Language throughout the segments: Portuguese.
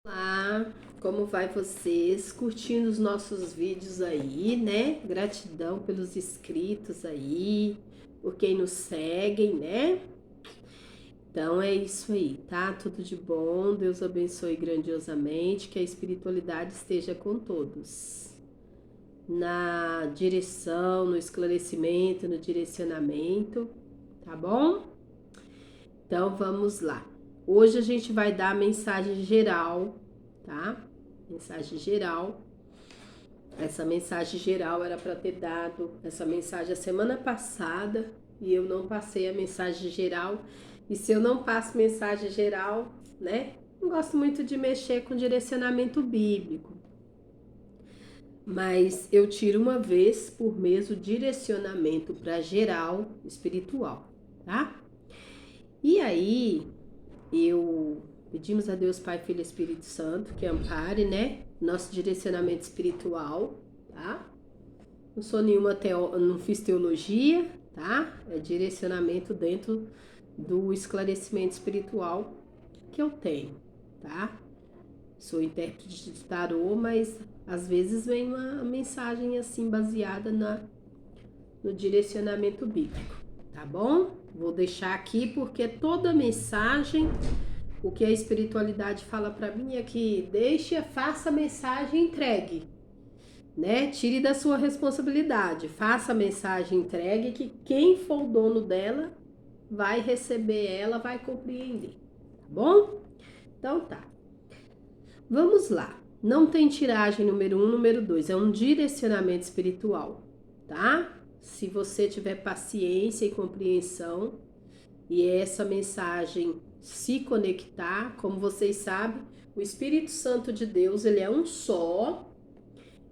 Olá, como vai vocês? Curtindo os nossos vídeos aí, né? Gratidão pelos inscritos aí, por quem nos seguem, né? Então é isso aí, tá? Tudo de bom, Deus abençoe grandiosamente, que a espiritualidade esteja com todos. Na direção, no esclarecimento, no direcionamento, tá bom? Então vamos lá. Hoje a gente vai dar a mensagem geral, tá? Mensagem geral. Essa mensagem geral era para ter dado essa mensagem a semana passada e eu não passei a mensagem geral. E se eu não passo mensagem geral, né? Não gosto muito de mexer com direcionamento bíblico, mas eu tiro uma vez por mês o direcionamento para geral espiritual, tá? E aí, eu pedimos a Deus Pai, Filho e Espírito Santo que ampare, né, nosso direcionamento espiritual, tá? Não sou nenhuma não fiz teologia, tá? É direcionamento dentro do esclarecimento espiritual que eu tenho, tá? Sou intérprete de tarô, mas às vezes vem uma mensagem assim baseada no direcionamento bíblico, tá bom? Vou deixar aqui porque toda mensagem, o que a espiritualidade fala para mim é que faça a mensagem entregue, né? Tire da sua responsabilidade, faça a mensagem entregue que quem for o dono dela vai receber ela, vai compreender, tá bom? Então tá. Vamos lá. Não tem tiragem número 1, número 2, é um direcionamento espiritual, tá? Se você tiver paciência e compreensão e essa mensagem se conectar, como vocês sabem, o Espírito Santo de Deus, ele é um só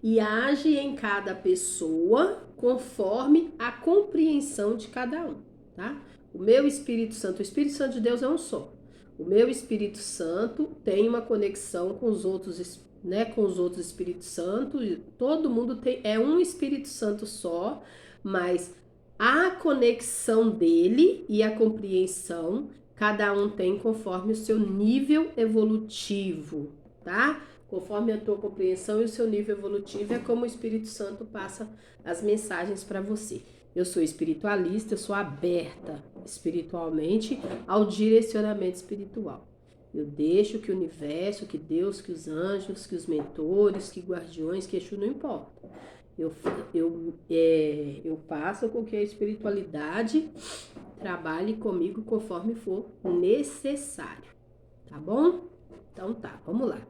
e age em cada pessoa conforme a compreensão de cada um, tá? O Espírito Santo de Deus é um só. O meu Espírito Santo tem uma conexão com os outros, né, com os outros Espíritos Santos. Todo mundo é um Espírito Santo só, mas a conexão dele e a compreensão cada um tem conforme o seu nível evolutivo, tá? Conforme a tua compreensão e o seu nível evolutivo, é como o Espírito Santo passa as mensagens para você. Eu sou espiritualista, eu sou aberta espiritualmente ao direcionamento espiritual. Eu deixo que o universo, que Deus, que os anjos, que os mentores, que guardiões, que Exu, não importa. Eu faço com que a espiritualidade trabalhe comigo conforme for necessário, tá bom? Então tá, vamos lá.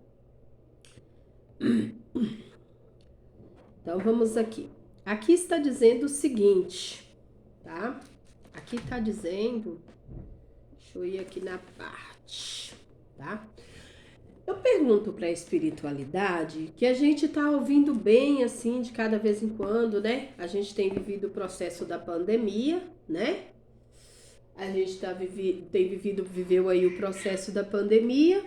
Então vamos aqui. Aqui está dizendo o seguinte, tá? Aqui está dizendo, deixa eu ir aqui na parte, tá? Eu pergunto para a espiritualidade que a gente tá ouvindo bem assim de cada vez em quando, né? A gente tem vivido o processo da pandemia, né? A gente viveu aí o processo da pandemia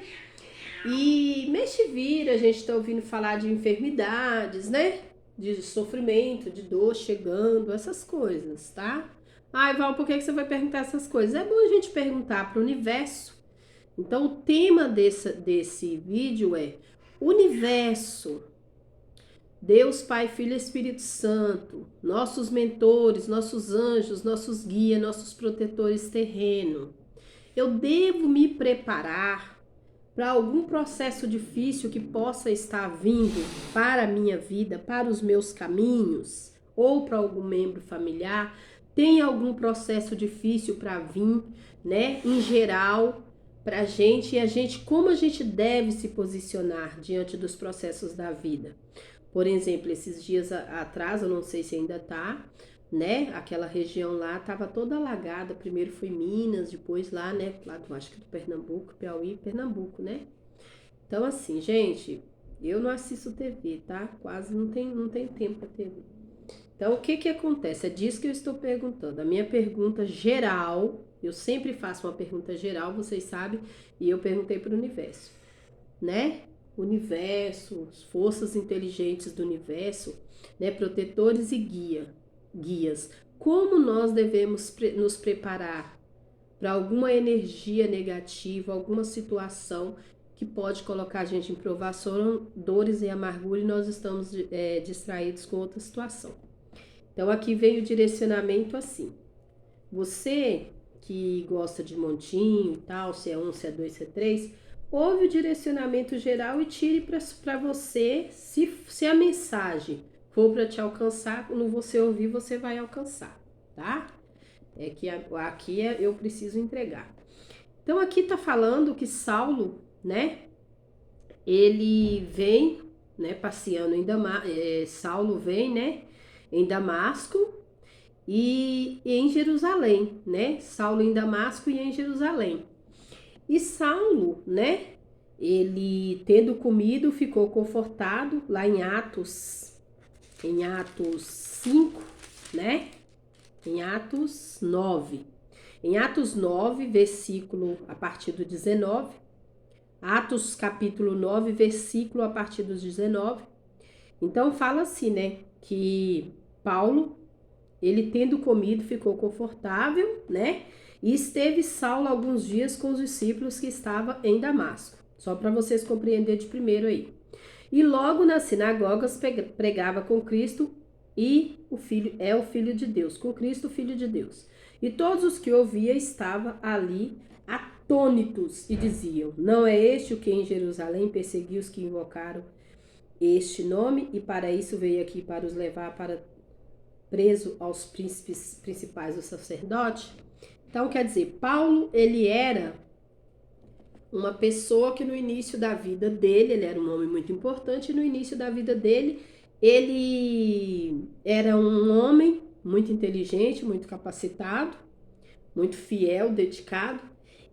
e mexe vira, a gente tá ouvindo falar de enfermidades, né? De sofrimento, de dor chegando, essas coisas, tá? Ai, Val, por que você vai perguntar essas coisas? É bom a gente perguntar para o universo. Então, o tema desse vídeo é Universo, Deus, Pai, Filho e Espírito Santo, nossos mentores, nossos anjos, nossos guias, nossos protetores terrenos. Eu devo me preparar para algum processo difícil que possa estar vindo para a minha vida, para os meus caminhos, ou para algum membro familiar, tem algum processo difícil para vir, né? Em geral, para a gente, e como a gente deve se posicionar diante dos processos da vida. Por exemplo, esses dias atrás, eu não sei se ainda tá, né? Aquela região lá estava toda alagada. Primeiro foi Minas, depois lá, né? Lá do, acho que do Pernambuco, Piauí, Pernambuco, né? Então, assim, gente, eu não assisto TV, tá? Quase não tem tempo para TV. Então, o que que acontece? É disso que eu estou perguntando. A minha pergunta geral, eu sempre faço uma pergunta geral, vocês sabem, e eu perguntei para o universo, né? Universo, as forças inteligentes do universo, né? Protetores e guias. Como nós devemos nos preparar para alguma energia negativa, alguma situação que pode colocar a gente em provação, dores e amargura, e nós estamos distraídos com outra situação. Então aqui vem o direcionamento assim. Você que gosta de montinho e tal, se é 1, se é 2, se é 3, ouve o direcionamento geral e tire para você, se a mensagem for para te alcançar, quando você ouvir, você vai alcançar, tá? É que aqui eu preciso entregar. Então aqui tá falando que Saulo, né, ele vem, né, passeando em Damasco, Saulo vem, né, em Damasco e em Jerusalém, né, Saulo em Damasco e em Jerusalém. E Saulo, né, ele tendo comido, ficou confortado, lá em Atos 5, né, em Atos 9. Em Atos 9, versículo a partir do 19, Atos capítulo 9, versículo a partir dos 19. Então fala assim, né, que Paulo, ele tendo comido, ficou confortável, né, e esteve Saulo alguns dias com os discípulos que estavam em Damasco. Só para vocês compreenderem de primeiro aí. E logo nas sinagogas pregava com Cristo e o Filho de Deus, com Cristo, o Filho de Deus. E todos os que ouvia estavam ali atônitos e diziam: não é este o que em Jerusalém perseguiu os que invocaram este nome, e para isso veio aqui para os levar para preso aos príncipes principais do sacerdote? Então, quer dizer, Paulo, ele era uma pessoa que no início da vida dele, ele era um homem muito importante, e no início da vida dele, ele era um homem muito inteligente, muito capacitado, muito fiel, dedicado,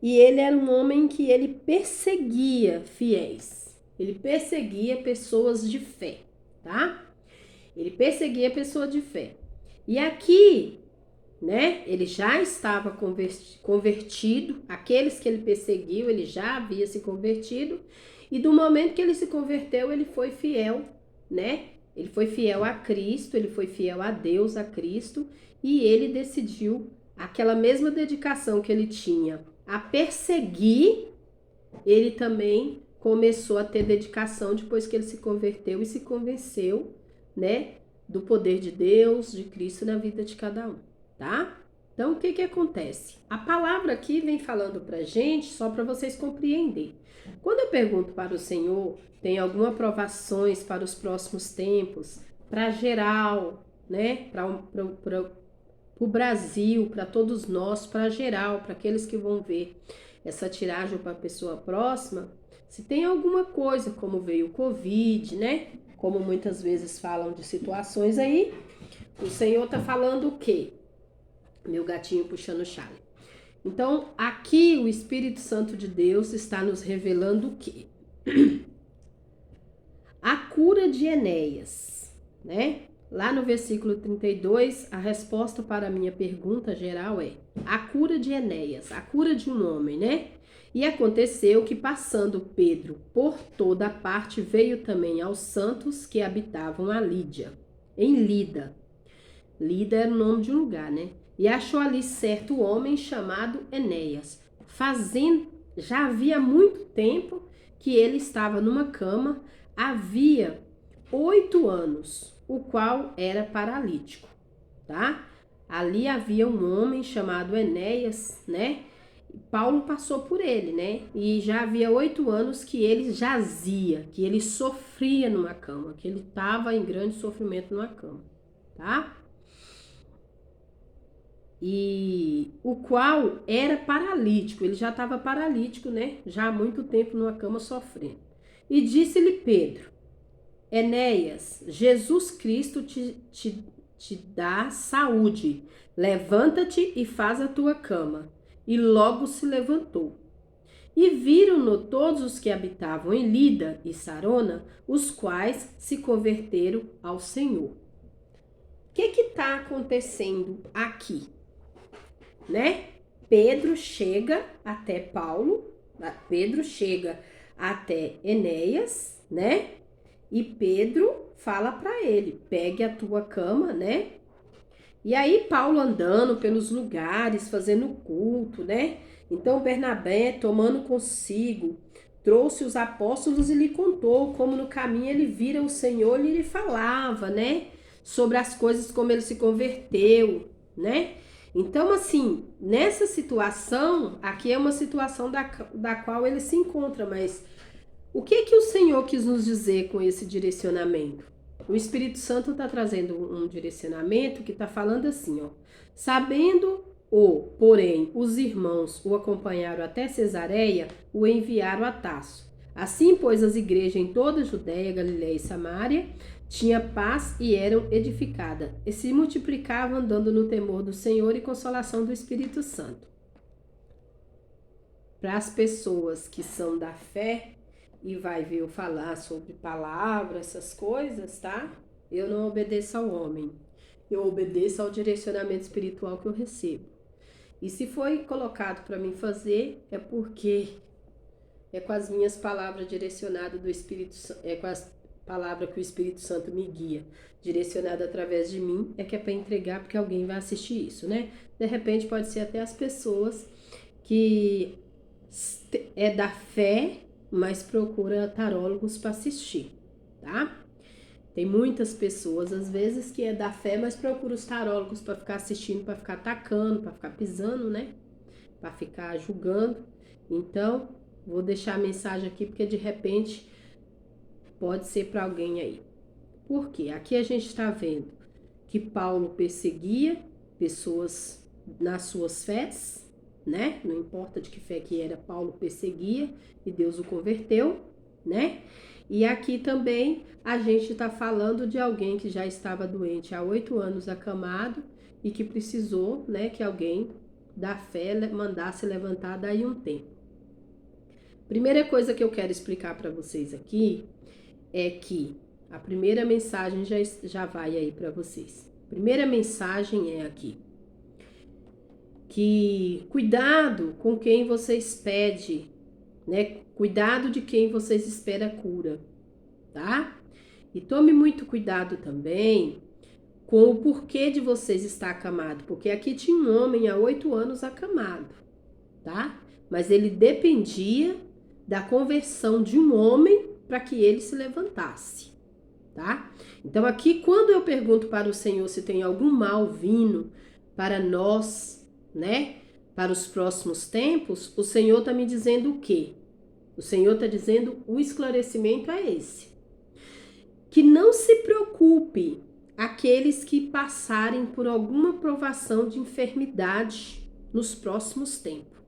e ele era um homem que ele perseguia fiéis, ele perseguia pessoas de fé, tá? Ele perseguia pessoas de fé. E aqui, né, ele já estava convertido, aqueles que ele perseguiu, ele já havia se convertido, e do momento que ele se converteu, ele foi fiel, né? Ele foi fiel a Cristo, ele foi fiel a Deus, a Cristo, e ele decidiu aquela mesma dedicação que ele tinha a perseguir, ele também começou a ter dedicação depois que ele se converteu e se convenceu, né, do poder de Deus, de Cristo na vida de cada um, tá? Então, o que acontece? A palavra aqui vem falando pra gente, só para vocês compreenderem. Quando eu pergunto para o Senhor, tem alguma provações para os próximos tempos, para geral, né, para o Brasil, para todos nós, para geral, para aqueles que vão ver essa tiragem para a pessoa próxima, se tem alguma coisa, como veio o Covid, né, como muitas vezes falam de situações aí, o Senhor tá falando o quê? Meu gatinho puxando o chale. Então, aqui o Espírito Santo de Deus está nos revelando o quê? A cura de Enéas, né? Lá no versículo 32, a resposta para a minha pergunta geral é: a cura de Enéas, a cura de um homem, né? E aconteceu que, passando Pedro por toda parte, veio também aos santos que habitavam a Lídia, em Lida. Lida era o nome de um lugar, né? E achou ali certo homem chamado Enéas, já havia muito tempo que ele estava numa cama, havia 8 anos, o qual era paralítico, tá? Ali havia um homem chamado Enéas, né? Paulo passou por ele, né? E já havia 8 anos que ele jazia, que ele sofria numa cama, que ele estava em grande sofrimento numa cama, tá? E o qual era paralítico, ele já estava paralítico, né? Já há muito tempo numa cama sofrendo. E disse-lhe Pedro: Enéas, Jesus Cristo te dá saúde, levanta-te e faz a tua cama. E logo se levantou. E viram-no todos os que habitavam em Lida e Sarona, os quais se converteram ao Senhor. O que está acontecendo aqui? Né? Pedro chega até Paulo, Pedro chega até Enéas, né? E Pedro fala para ele: pegue a tua cama, né? E aí Paulo andando pelos lugares, fazendo culto, né? Então Bernabé tomando consigo trouxe os apóstolos e lhe contou como no caminho ele vira o Senhor e lhe falava, né? Sobre as coisas, como ele se converteu, né? Então, assim, nessa situação, aqui é uma situação da qual ele se encontra, mas o que que o Senhor quis nos dizer com esse direcionamento? O Espírito Santo está trazendo um direcionamento que está falando assim, ó. Sabendo porém, os irmãos o acompanharam até Cesareia, o enviaram a Tarso. Assim, pois, as igrejas em toda a Judéia, Galiléia e Samária tinha paz e eram edificadas, e se multiplicavam andando no temor do Senhor e consolação do Espírito Santo. Para as pessoas que são da fé, e vai ver eu falar sobre palavra, essas coisas, tá? Eu não obedeço ao homem. Eu obedeço ao direcionamento espiritual que eu recebo. E se foi colocado para mim fazer, é porque é com as minhas palavras direcionadas do Espírito Santo, é com as palavras que o Espírito Santo me guia, direcionada através de mim, é que é para entregar, porque alguém vai assistir isso, né? De repente pode ser até as pessoas que é da fé, mas procura tarólogos para assistir, tá? Tem muitas pessoas, às vezes, que é da fé, mas procura os tarólogos para ficar assistindo, para ficar atacando, para ficar pisando, né? Para ficar julgando. Então, vou deixar a mensagem aqui, porque de repente pode ser para alguém aí. Por quê? Aqui a gente está vendo que Paulo perseguia pessoas nas suas fés, né? Não importa de que fé que era, Paulo perseguia e Deus o converteu, né? E aqui também a gente está falando de alguém que já estava doente há 8 anos acamado e que precisou, né, que alguém da fé mandasse levantar daí um tempo. Primeira coisa que eu quero explicar para vocês aqui é que a primeira mensagem já vai aí para vocês. Primeira mensagem é aqui. Que cuidado com quem vocês pedem, né? Cuidado de quem vocês esperam cura, tá? E tome muito cuidado também com o porquê de vocês estar acamado, porque aqui tinha um homem há 8 anos acamado, tá? Mas ele dependia da conversão de um homem para que ele se levantasse, tá? Então aqui quando eu pergunto para o Senhor se tem algum mal vindo para nós, né? Para os próximos tempos, o Senhor está me dizendo o quê? O Senhor está dizendo, o esclarecimento é esse. Que não se preocupe aqueles que passarem por alguma provação de enfermidade nos próximos tempos.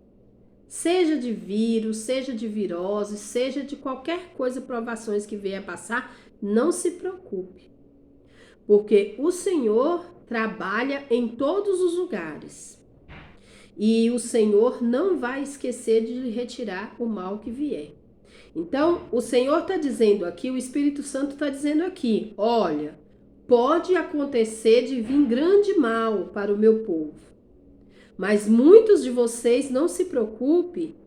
Seja de vírus, seja de virose, seja de qualquer coisa, provações que venha a passar, não se preocupe. Porque o Senhor trabalha em todos os lugares. E o Senhor não vai esquecer de lhe retirar o mal que vier. Então, o Senhor está dizendo aqui, o Espírito Santo está dizendo aqui, olha, pode acontecer de vir grande mal para o meu povo. Mas muitos de vocês não se preocupem,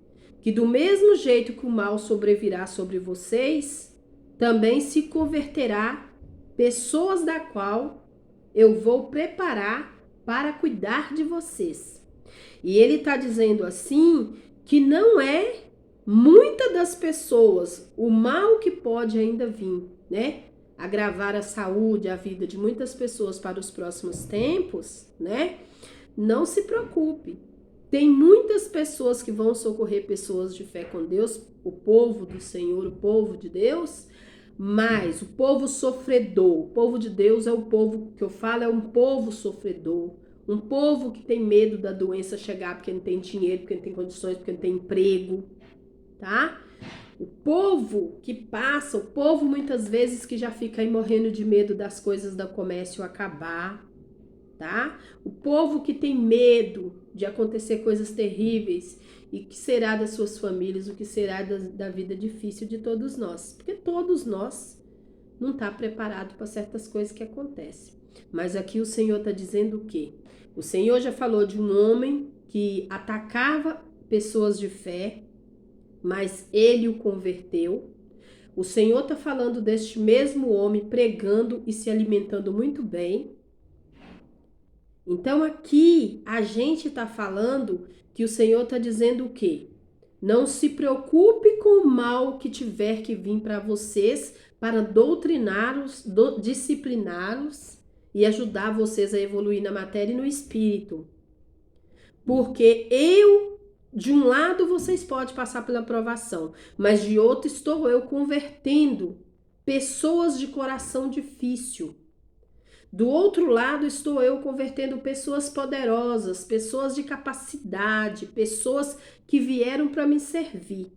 que do mesmo jeito que o mal sobrevirá sobre vocês, também se converterá pessoas da qual eu vou preparar para cuidar de vocês. E ele está dizendo assim que não é muitas das pessoas o mal que pode ainda vir, né? Agravar a saúde, a vida de muitas pessoas para os próximos tempos, né? Não se preocupe. Tem muitas pessoas que vão socorrer pessoas de fé com Deus, o povo do Senhor, o povo de Deus, mas o povo sofredor, o povo de Deus é o povo que eu falo, é um povo sofredor. Um povo que tem medo da doença chegar porque não tem dinheiro, porque não tem condições, porque não tem emprego, tá? O povo que passa, o povo muitas vezes que já fica aí morrendo de medo das coisas do comércio acabar, tá? O povo que tem medo de acontecer coisas terríveis e que será das suas famílias, o que será da vida difícil de todos nós. Porque todos nós não tá preparado para certas coisas que acontecem. Mas aqui o Senhor está dizendo o quê? O Senhor já falou de um homem que atacava pessoas de fé, mas ele o converteu. O Senhor está falando deste mesmo homem pregando e se alimentando muito bem. Então aqui a gente está falando que o Senhor está dizendo o quê? Não se preocupe com o mal que tiver que vir para vocês, para doutriná-los, discipliná-los e ajudar vocês a evoluir na matéria e no espírito. Porque de um lado vocês podem passar pela provação, mas de outro estou eu convertendo pessoas de coração difícil. Do outro lado estou eu convertendo pessoas poderosas, pessoas de capacidade, pessoas que vieram para me servir.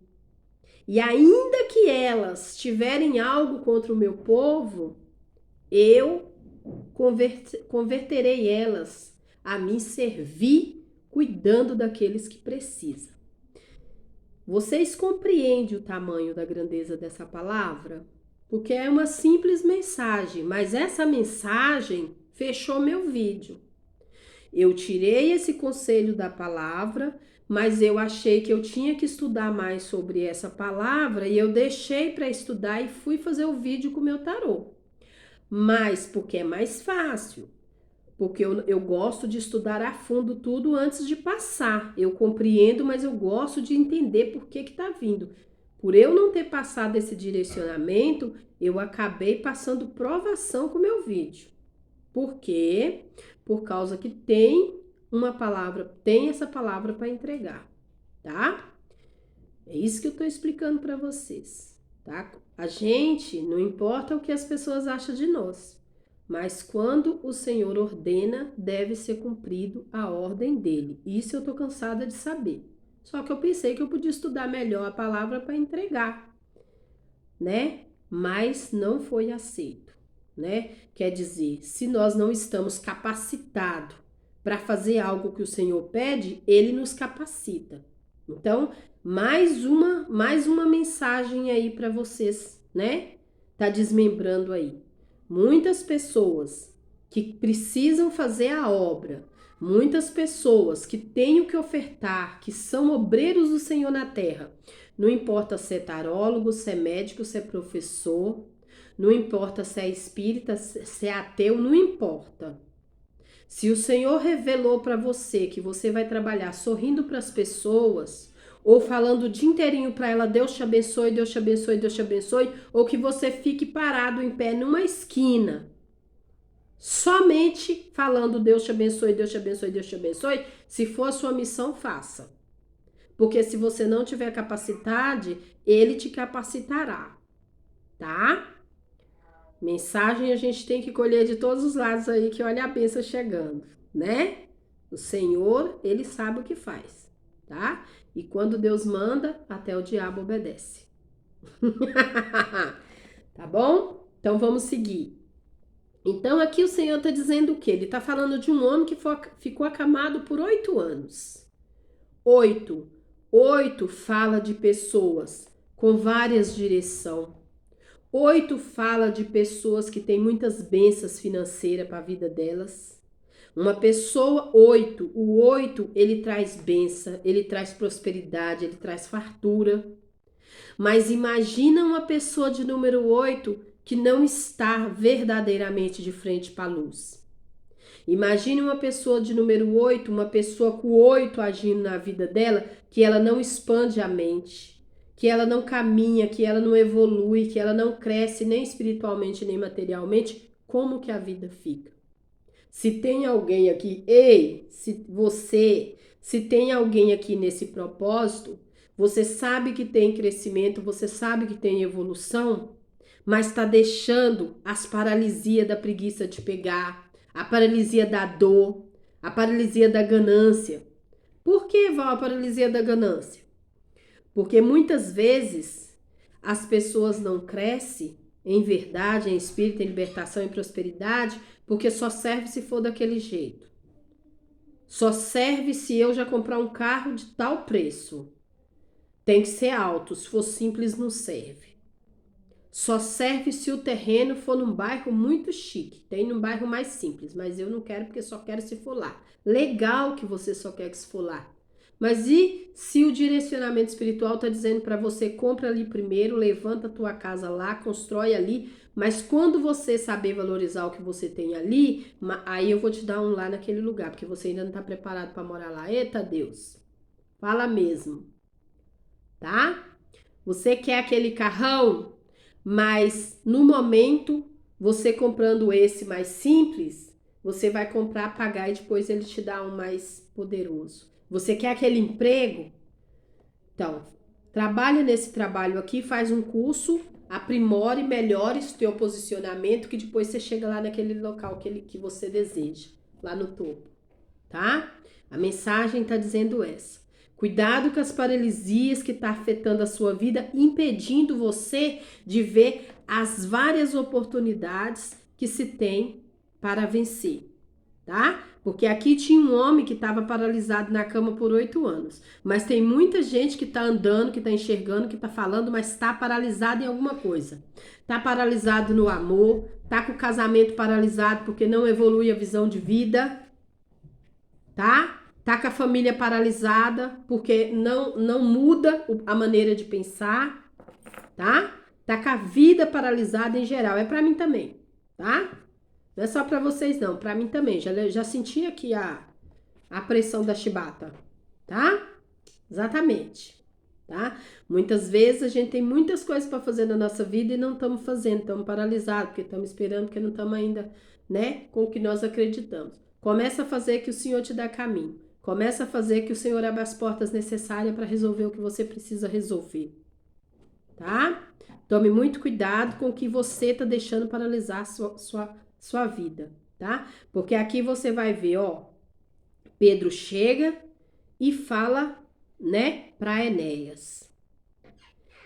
E ainda que elas tiverem algo contra o meu povo, eu converterei elas a me servir, cuidando daqueles que precisam. Vocês compreendem o tamanho da grandeza dessa palavra? Porque é uma simples mensagem, mas essa mensagem fechou meu vídeo. Eu tirei esse conselho da palavra, mas eu achei que eu tinha que estudar mais sobre essa palavra e eu deixei para estudar e fui fazer o vídeo com o meu tarô. Mas porque é mais fácil, porque eu gosto de estudar a fundo tudo antes de passar. Eu compreendo, mas eu gosto de entender por que tá vindo. Por eu não ter passado esse direcionamento, eu acabei passando provação com o meu vídeo. Por quê? Por causa que tem essa palavra para entregar, tá? É isso que eu tô explicando para vocês, tá? A gente, não importa o que as pessoas acham de nós, mas quando o Senhor ordena, deve ser cumprido a ordem dele. Isso eu tô cansada de saber. Só que eu pensei que eu podia estudar melhor a palavra para entregar, né? Mas não foi aceito, né? Quer dizer, se nós não estamos capacitados para fazer algo que o Senhor pede, ele nos capacita. Então, mais uma mensagem aí para vocês, né? Tá desmembrando aí. Muitas pessoas que precisam fazer a obra, muitas pessoas que têm o que ofertar, que são obreiros do Senhor na terra. Não importa se é tarólogo, se é médico, se é professor, não importa se é espírita, se é ateu, não importa. Se o Senhor revelou para você que você vai trabalhar sorrindo para as pessoas, ou falando o dia inteirinho para ela, Deus te abençoe, Deus te abençoe, Deus te abençoe, ou que você fique parado em pé numa esquina, somente falando Deus te abençoe, Deus te abençoe, Deus te abençoe, se for a sua missão, faça. Porque se você não tiver capacidade, ele te capacitará, tá? Mensagem a gente tem que colher de todos os lados aí, que olha a bênção chegando, né? O Senhor, ele sabe o que faz, tá? E quando Deus manda, até o diabo obedece. Tá bom? Então vamos seguir. Então aqui o Senhor tá dizendo o quê? Ele tá falando de um homem que ficou acamado por 8 anos. 8 fala de pessoas com várias direções. 8 fala de pessoas que têm muitas bênçãos financeiras para a vida delas. Uma pessoa, o 8, ele traz bênção, ele traz prosperidade, ele traz fartura. Mas imagina uma pessoa de número 8 que não está verdadeiramente de frente para a luz. Imagine uma pessoa de número 8, uma pessoa com 8 agindo na vida dela, que ela não expande a mente, que ela não caminha, que ela não evolui, que ela não cresce nem espiritualmente nem materialmente, como que a vida fica? Se tem alguém aqui, se tem alguém aqui nesse propósito, você sabe que tem crescimento, você sabe que tem evolução, mas está deixando as paralisias da preguiça de pegar, a paralisia da dor, a paralisia da ganância. Por que, Val, a paralisia da ganância? Porque muitas vezes as pessoas não crescem em verdade, em espírito, em libertação, em prosperidade, porque só serve se for daquele jeito. Só serve se eu já comprar um carro de tal preço. Tem que ser alto, se for simples não serve. Só serve se o terreno for num bairro muito chique. Tem num bairro mais simples, mas eu não quero porque só quero se for lá. Legal que você só quer que se for lá. Mas e se o direcionamento espiritual está dizendo para você, compra ali primeiro, levanta a tua casa lá, constrói ali, mas quando você saber valorizar o que você tem ali, aí eu vou te dar um lá naquele lugar, porque você ainda não está preparado para morar lá. Eita Deus, fala mesmo. tá? Você quer aquele carrão, mas no momento, você comprando esse mais simples, você vai comprar, pagar e depois ele te dá um mais poderoso. Você quer aquele emprego? Então, trabalha nesse trabalho aqui, faz um curso, aprimore, melhore o teu posicionamento, que depois você chega lá naquele local que você deseja, lá no topo, tá? A mensagem está dizendo essa. Cuidado com as paralisias que está afetando a sua vida, impedindo você de ver as várias oportunidades que se tem para vencer, tá? Porque aqui tinha um homem que estava paralisado na cama por 8 anos. Mas tem muita gente que está andando, que está enxergando, que está falando, mas está paralisado em alguma coisa. Está paralisado no amor, está com o casamento paralisado porque não evolui a visão de vida, tá? Tá com a família paralisada porque não muda a maneira de pensar, tá? Tá com a vida paralisada em geral. É para mim também, tá? Não é só para vocês não, para mim também. Já senti aqui a pressão da chibata, tá? Exatamente, tá? Muitas vezes a gente tem muitas coisas para fazer na nossa vida e não estamos fazendo, estamos paralisados, porque estamos esperando, porque não estamos ainda, né, com o que nós acreditamos. Começa a fazer que o Senhor te dá caminho. Começa a fazer que o Senhor abra as portas necessárias para resolver o que você precisa resolver, tá? Tome muito cuidado com o que você tá deixando paralisar sua vida, tá? Porque aqui você vai ver, ó, Pedro chega e fala, né, para Enéas.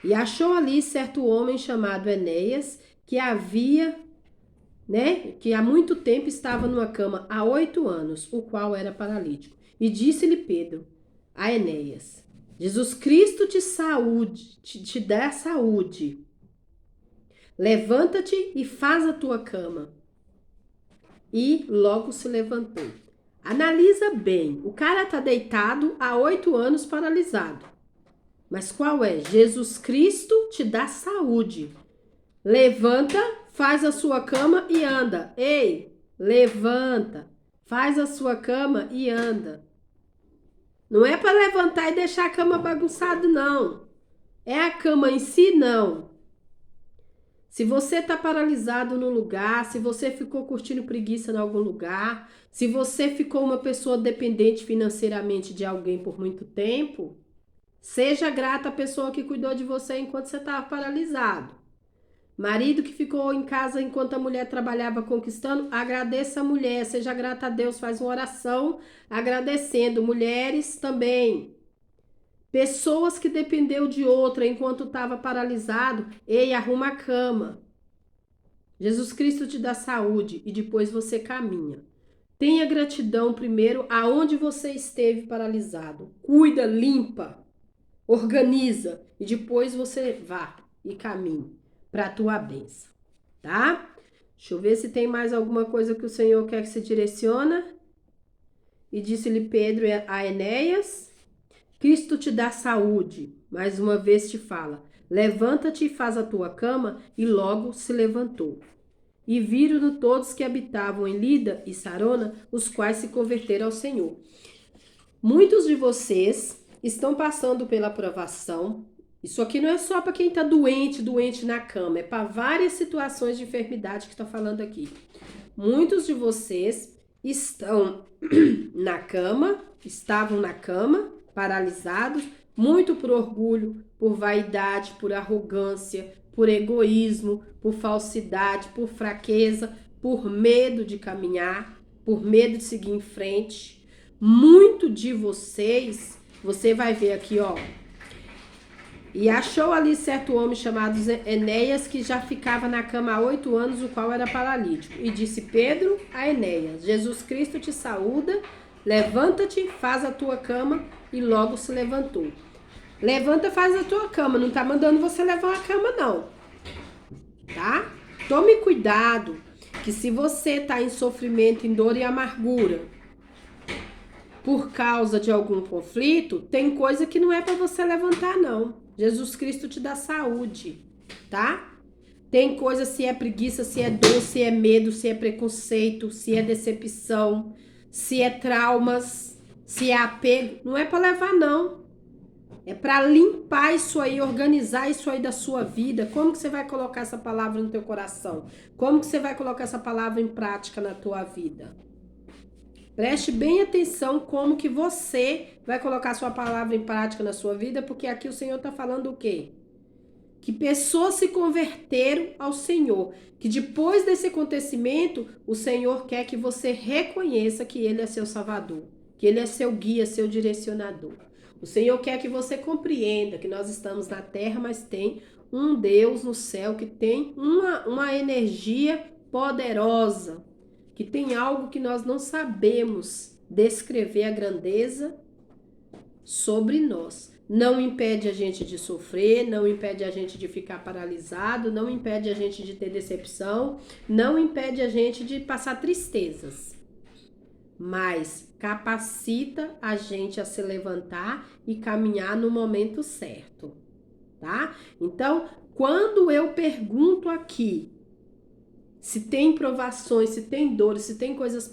E achou ali certo homem chamado Enéas, que havia, né, que há muito tempo estava numa cama há 8 anos, o qual era paralítico. E disse-lhe Pedro a Enéas: Jesus Cristo te dá saúde. Levanta-te e faz a tua cama. E logo se levantou. Analisa bem, o cara tá deitado há 8 anos paralisado. Mas qual é? Jesus Cristo te dá saúde. Levanta, faz a sua cama e anda. Ei, levanta, faz a sua cama e anda. Não é para levantar e deixar a cama bagunçada, não. É a cama em si, não. Se você está paralisado no lugar, se você ficou curtindo preguiça em algum lugar, se você ficou uma pessoa dependente financeiramente de alguém por muito tempo, seja grata à pessoa que cuidou de você enquanto você estava paralisado. Marido que ficou em casa enquanto a mulher trabalhava conquistando, agradeça a mulher, seja grata a Deus, faz uma oração agradecendo. Mulheres também. Pessoas que dependeu de outra enquanto estava paralisado, ei, arruma a cama. Jesus Cristo te dá saúde e depois você caminha. Tenha gratidão primeiro aonde você esteve paralisado. Cuida, limpa, organiza e depois você vá e caminhe para a tua bênção, tá? Deixa eu ver se tem mais alguma coisa que o Senhor quer que se direciona. E disse-lhe Pedro a Enéas: Cristo te dá saúde. Mais uma vez te fala: levanta-te e faz a tua cama. E logo se levantou. E viram-no todos que habitavam em Lida e Sarona, os quais se converteram ao Senhor. Muitos de vocês estão passando pela provação. Isso aqui não é só para quem está doente na cama, é para várias situações de enfermidade que está falando aqui. Muitos de vocês estão na cama, estavam na cama, paralisados, muito por orgulho, por vaidade, por arrogância, por egoísmo, por falsidade, por fraqueza, por medo de caminhar, por medo de seguir em frente. Muito de vocês, você vai ver aqui, ó. E achou ali certo homem chamado Enéas, que já ficava na cama há 8 anos, o qual era paralítico. E disse Pedro a Enéas: Jesus Cristo te saúda, levanta-te, faz a tua cama. E logo se levantou. Levanta, faz a tua cama, não tá mandando você levar a cama não, tá? Tome cuidado, que se você tá em sofrimento, em dor e amargura, por causa de algum conflito, tem coisa que não é para você levantar não. Jesus Cristo te dá saúde, tá? Tem coisa, se é preguiça, se é dor, se é medo, se é preconceito, se é decepção, se é traumas, se é apego, não é para levar não. É para limpar isso aí, organizar isso aí da sua vida. Como que você vai colocar essa palavra no teu coração? Como que você vai colocar essa palavra em prática na tua vida? Preste bem atenção como que você vai colocar sua palavra em prática na sua vida, porque aqui o Senhor está falando o quê? Que pessoas se converteram ao Senhor, que depois desse acontecimento, o Senhor quer que você reconheça que Ele é seu Salvador, que Ele é seu guia, seu direcionador. O Senhor quer que você compreenda que nós estamos na terra, mas tem um Deus no céu que tem uma energia poderosa, que tem algo que nós não sabemos descrever a grandeza sobre nós. Não impede a gente de sofrer, não impede a gente de ficar paralisado, não impede a gente de ter decepção, não impede a gente de passar tristezas, mas capacita a gente a se levantar e caminhar no momento certo, tá? Então, quando eu pergunto aqui se tem provações, se tem dores, se tem coisas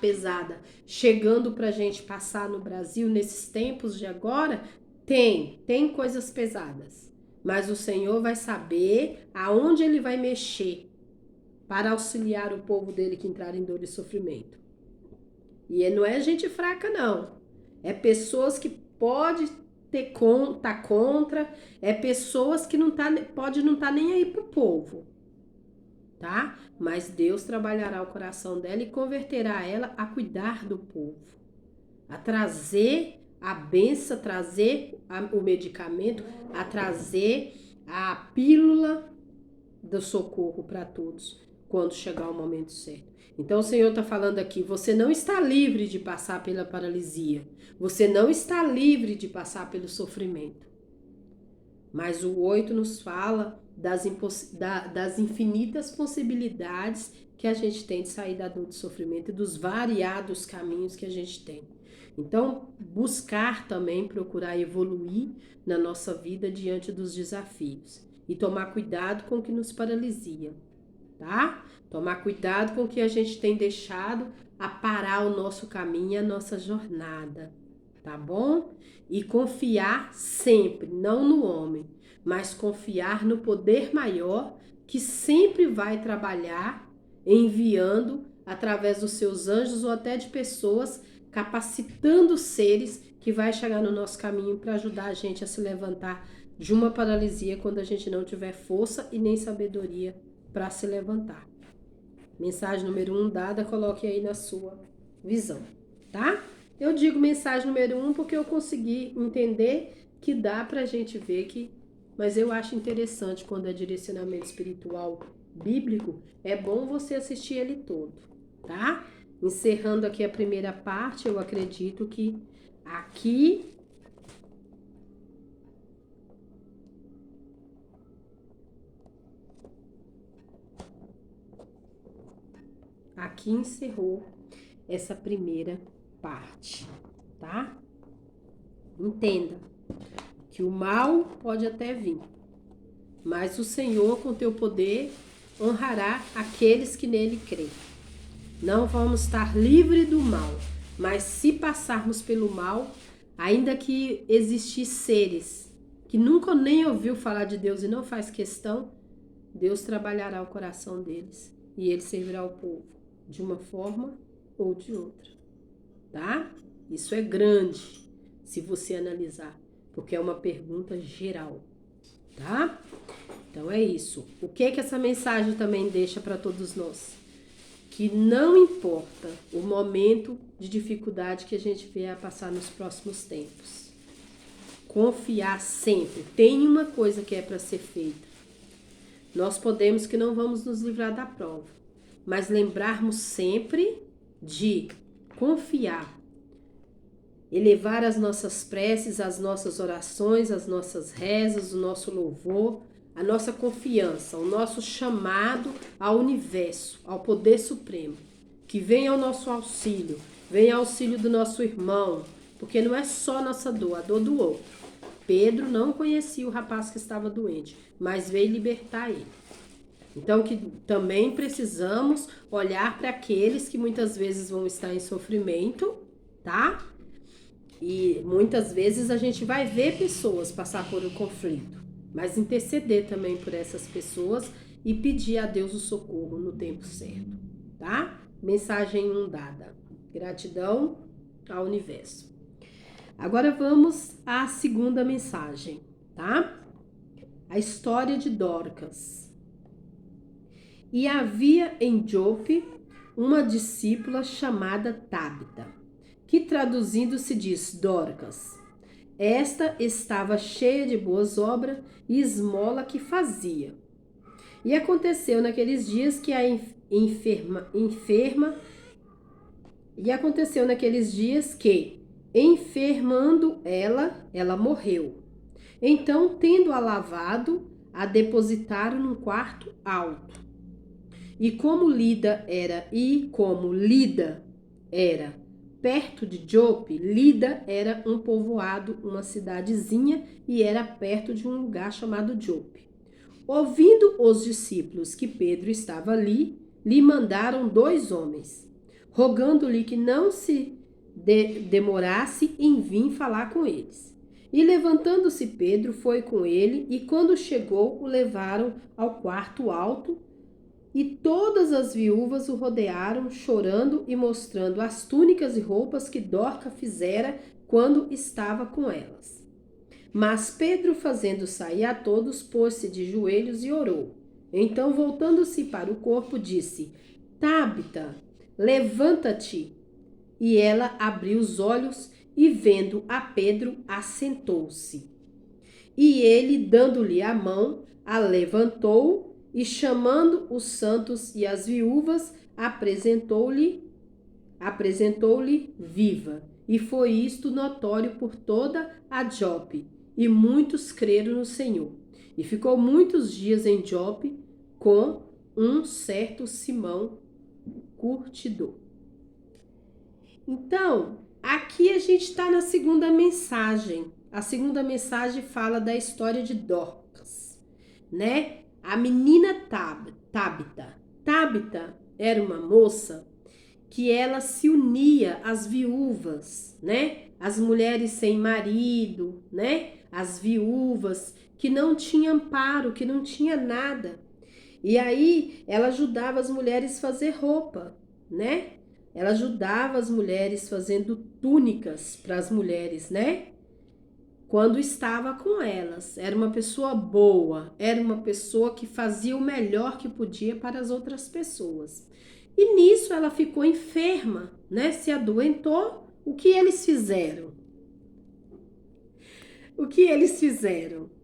pesadas chegando pra gente passar no Brasil nesses tempos de agora, tem coisas pesadas. Mas o Senhor vai saber aonde Ele vai mexer para auxiliar o povo dele que entrar em dor e sofrimento. E não é gente fraca, não. É pessoas que pode tá contra, é pessoas que pode não tá nem aí pro povo, tá? Mas Deus trabalhará o coração dela e converterá ela a cuidar do povo, a trazer a benção, a trazer o medicamento, a trazer a pílula do socorro para todos, quando chegar o momento certo. Então o Senhor está falando aqui, você não está livre de passar pela paralisia, você não está livre de passar pelo sofrimento. Mas o 8 nos fala das infinitas possibilidades que a gente tem de sair da dor e do sofrimento e dos variados caminhos que a gente tem. Então, buscar também, procurar evoluir na nossa vida diante dos desafios. E tomar cuidado com o que nos paralisia, tá? Tomar cuidado com o que a gente tem deixado a parar o nosso caminho, a nossa jornada, tá bom? E confiar sempre, não no homem, mas confiar no poder maior que sempre vai trabalhar enviando através dos seus anjos ou até de pessoas, capacitando seres que vai chegar no nosso caminho para ajudar a gente a se levantar de uma paralisia quando a gente não tiver força e nem sabedoria para se levantar. Mensagem número 1 dada, coloque aí na sua visão, tá? Eu digo mensagem número 1 porque eu consegui entender que dá pra gente ver que, mas eu acho interessante quando é direcionamento espiritual bíblico, é bom você assistir ele todo, tá? Encerrando aqui a primeira parte, eu acredito que aqui encerrou essa primeira parte, tá? Entenda que o mal pode até vir, mas o Senhor, com teu poder, honrará aqueles que nele creem. Não vamos estar livres do mal, mas se passarmos pelo mal, ainda que existir seres que nunca nem ouviu falar de Deus e não faz questão, Deus trabalhará o coração deles e ele servirá o povo de uma forma ou de outra, tá? Isso é grande se você analisar, porque é uma pergunta geral, tá? Então é isso. O que essa mensagem também deixa para todos nós? Que não importa o momento de dificuldade que a gente vier a passar nos próximos tempos. Confiar sempre. Tem uma coisa que é para ser feita. Nós podemos que não vamos nos livrar da prova, mas lembrarmos sempre de confiar, elevar as nossas preces, as nossas orações, as nossas rezas, o nosso louvor, a nossa confiança, o nosso chamado ao universo, ao poder supremo, que venha ao nosso auxílio, venha ao auxílio do nosso irmão, porque não é só nossa dor, a dor do outro. Pedro não conhecia o rapaz que estava doente, mas veio libertar ele. Então, que também precisamos olhar para aqueles que muitas vezes vão estar em sofrimento, tá? E muitas vezes a gente vai ver pessoas passar por um conflito, mas interceder também por essas pessoas e pedir a Deus o socorro no tempo certo, tá? Mensagem 1 dada. Gratidão ao universo. Agora vamos à segunda mensagem, tá? A história de Dorcas. E havia em Jope uma discípula chamada Tabita, que traduzindo se diz Dorcas. Esta estava cheia de boas obras e esmola que fazia. E aconteceu naqueles dias que enfermando ela morreu. Então, tendo-a lavado, a depositaram num quarto alto. E como Lida era perto de Jope, Lida era um povoado, uma cidadezinha, e era perto de um lugar chamado Jope. Ouvindo os discípulos que Pedro estava ali, lhe mandaram 2 homens, rogando-lhe que não se demorasse em vir falar com eles. E levantando-se Pedro, foi com ele, e quando chegou, o levaram ao quarto alto, e todas as viúvas o rodearam, chorando e mostrando as túnicas e roupas que Dorca fizera quando estava com elas. Mas Pedro, fazendo sair a todos, pôs-se de joelhos e orou. Então, voltando-se para o corpo, disse: Tabita, levanta-te. E ela abriu os olhos e, vendo a Pedro, assentou-se. E ele, dando-lhe a mão, a levantou e, chamando os santos e as viúvas, apresentou-lhe viva. E foi isto notório por toda a Jope, e muitos creram no Senhor. E ficou muitos dias em Jope com um certo Simão curtidor. Então, aqui a gente está na segunda mensagem. A segunda mensagem fala da história de Dorcas, né? A menina Tabita. Tabita era uma moça que ela se unia às viúvas, né? As mulheres sem marido, né? As viúvas que não tinham amparo, que não tinha nada. E aí ela ajudava as mulheres a fazer roupa, né? Ela ajudava as mulheres fazendo túnicas para as mulheres, né? Quando estava com elas. Era uma pessoa boa, era uma pessoa que fazia o melhor que podia para as outras pessoas. E nisso ela ficou enferma, né? Se adoentou. O que eles fizeram?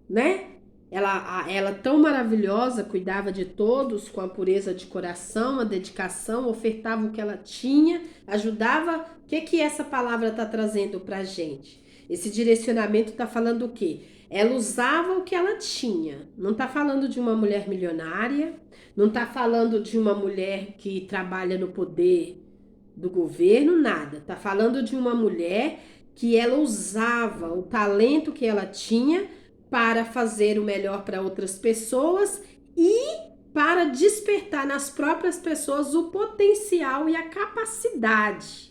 Né? Ela tão maravilhosa, cuidava de todos com a pureza de coração, a dedicação, ofertava o que ela tinha, ajudava. O que essa palavra está trazendo para a gente? Esse direcionamento está falando o quê? Ela usava o que ela tinha. Não está falando de uma mulher milionária, não está falando de uma mulher que trabalha no poder do governo, nada. Está falando de uma mulher que ela usava o talento que ela tinha para fazer o melhor para outras pessoas e para despertar nas próprias pessoas o potencial e a capacidade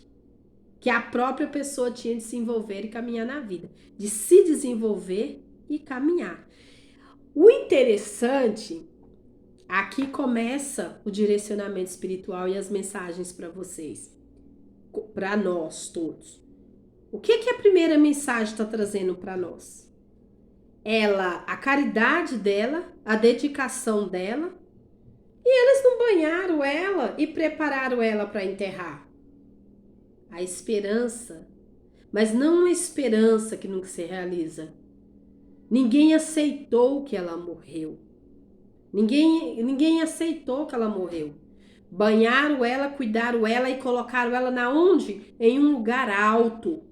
que a própria pessoa tinha de se envolver e caminhar na vida, de se desenvolver e caminhar. O interessante, aqui começa o direcionamento espiritual e as mensagens para vocês, para nós todos. O que a primeira mensagem está trazendo para nós? A caridade dela, a dedicação dela, e eles não banharam ela e prepararam ela para enterrar. A esperança, mas não uma esperança que nunca se realiza. Ninguém aceitou que ela morreu. Ninguém aceitou que ela morreu. Banharam ela, cuidaram ela e colocaram ela na onde? Em um lugar alto.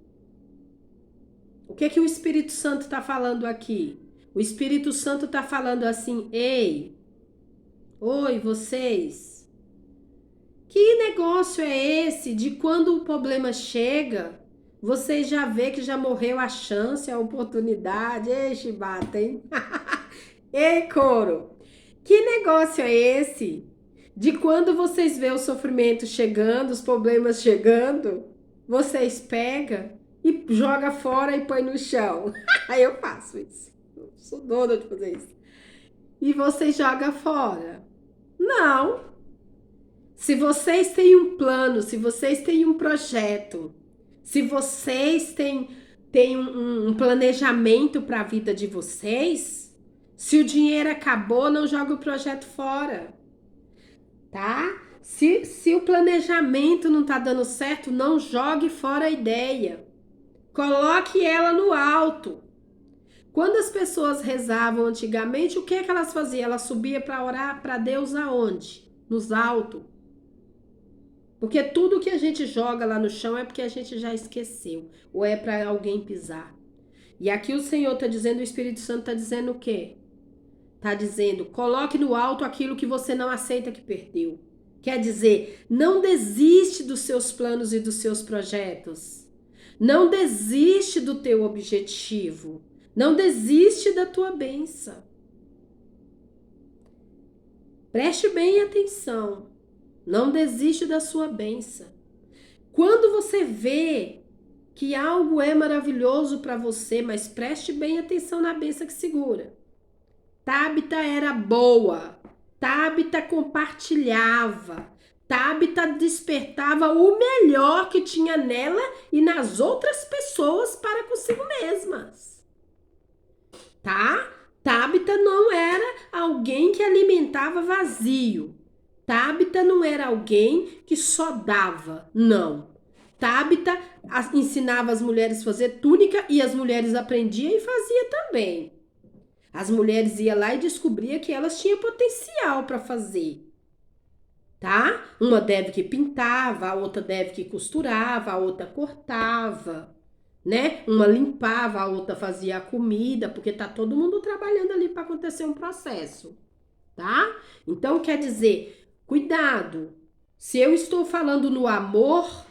O que o Espírito Santo está falando aqui? O Espírito Santo está falando assim: oi, vocês. Que negócio é esse de quando o problema chega, vocês já vê que já morreu a chance, a oportunidade? Ei, chibata, hein? Ei, coro. Que negócio é esse de quando vocês vê o sofrimento chegando, os problemas chegando, vocês pegam e joga fora e põe no chão. Aí eu faço isso. Eu sou dona de fazer isso. E você joga fora. Não. Se vocês têm um plano, se vocês têm um projeto, se vocês têm um planejamento para a vida de vocês, se o dinheiro acabou, não joga o projeto fora, tá? Se o planejamento não tá dando certo, não jogue fora a ideia. Coloque ela no alto. Quando as pessoas rezavam antigamente, o que é que elas faziam? Elas subiam para orar para Deus aonde? Nos altos. Porque tudo que a gente joga lá no chão é porque a gente já esqueceu. Ou é para alguém pisar. E aqui o Senhor está dizendo, o Espírito Santo está dizendo o quê? Está dizendo, coloque no alto aquilo que você não aceita que perdeu. Quer dizer, não desiste dos seus planos e dos seus projetos. Não desiste do teu objetivo. Não desiste da tua bênção. Preste bem atenção. Não desiste da sua bênção. Quando você vê que algo é maravilhoso para você, mas preste bem atenção na bênção que segura. Tabita era boa. Tabita compartilhava. Tabita despertava o melhor que tinha nela e nas outras pessoas para consigo mesmas. Tá? Tabita não era alguém que alimentava vazio. Tabita não era alguém que só dava, não. Tabita ensinava as mulheres a fazer túnica e as mulheres aprendiam e faziam também. As mulheres iam lá e descobriam que elas tinham potencial para fazer, tá? Uma deve que pintava, a outra deve que costurava, a outra cortava, né? Uma limpava, a outra fazia a comida, porque tá todo mundo trabalhando ali para acontecer um processo, tá? Então quer dizer, cuidado. Se eu estou falando no amor,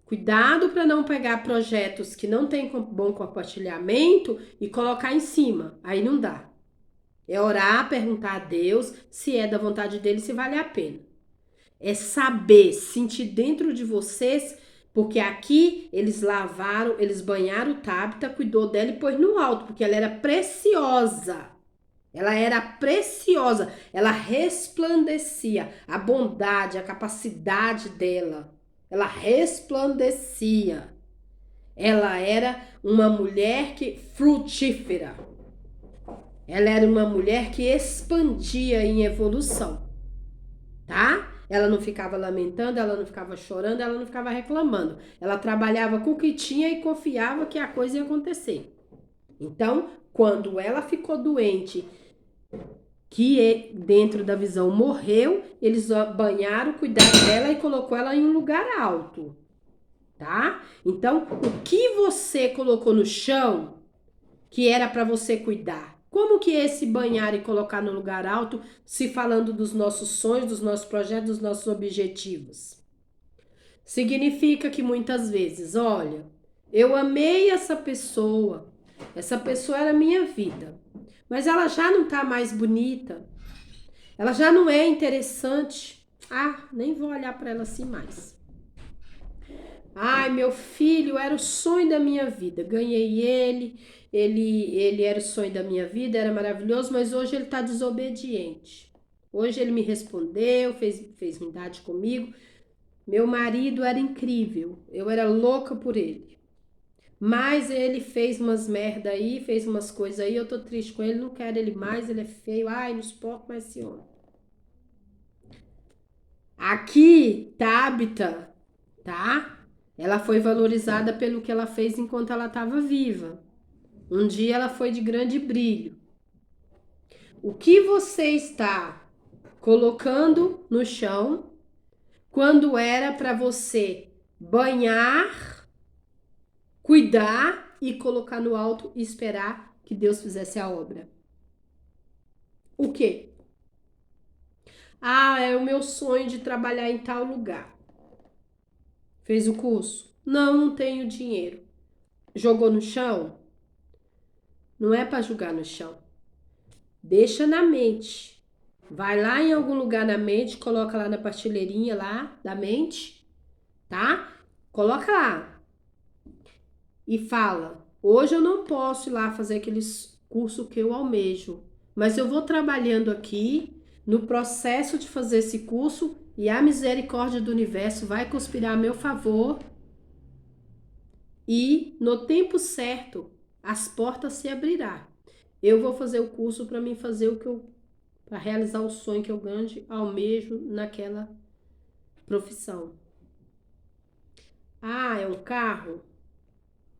cuidado para não pegar projetos que não tem bom compartilhamento e colocar em cima. Aí não dá. É orar, perguntar a Deus se é da vontade dele, se vale a pena. É saber, sentir dentro de vocês, porque aqui eles lavaram, eles banharam Tabita, cuidou dela e pôs no alto, porque ela era preciosa. Ela era preciosa, ela resplandecia a bondade, a capacidade dela. Ela resplandecia. Ela era uma mulher que frutífera. Ela era uma mulher que expandia em evolução, tá? Ela não ficava lamentando, ela não ficava chorando, ela não ficava reclamando. Ela trabalhava com o que tinha e confiava que a coisa ia acontecer. Então, quando ela ficou doente, que dentro da visão morreu, eles banharam, cuidaram dela e colocou ela em um lugar alto, tá? Então, o que você colocou no chão, que era para você cuidar? Como que esse banhar e colocar no lugar alto, se falando dos nossos sonhos, dos nossos projetos, dos nossos objetivos? Significa que muitas vezes, olha, eu amei essa pessoa era minha vida, mas ela já não tá mais bonita, ela já não é interessante. Ah, nem vou olhar para ela assim mais. Ai, meu filho era o sonho da minha vida, ganhei ele era o sonho da minha vida, era maravilhoso, mas hoje ele tá desobediente. Hoje ele me respondeu, fez ruindade comigo. Meu marido era incrível, eu era louca por ele. Mas ele fez umas merda aí, fez umas coisas aí, eu tô triste com ele, não quero ele mais, ele é feio, ai, não suporto mais esse homem. Aqui, Tabita, tá? Ela foi valorizada pelo que ela fez enquanto ela estava viva. Um dia ela foi de grande brilho. O que você está colocando no chão quando era para você banhar, cuidar e colocar no alto e esperar que Deus fizesse a obra? O quê? Ah, é o meu sonho de trabalhar em tal lugar. Fez o curso? Não, não tenho dinheiro. Jogou no chão? Não é para jogar no chão. Deixa na mente. Vai lá em algum lugar na mente, coloca lá na prateleirinha lá da mente, tá? Coloca lá. e fala: hoje eu não posso ir lá fazer aquele curso que eu almejo, mas eu vou trabalhando aqui no processo de fazer esse curso e a misericórdia do universo vai conspirar a meu favor e no tempo certo as portas se abrirão. Eu vou fazer o curso para mim fazer o que eu, para realizar o sonho que eu grande almejo naquela profissão. Ah, é um carro?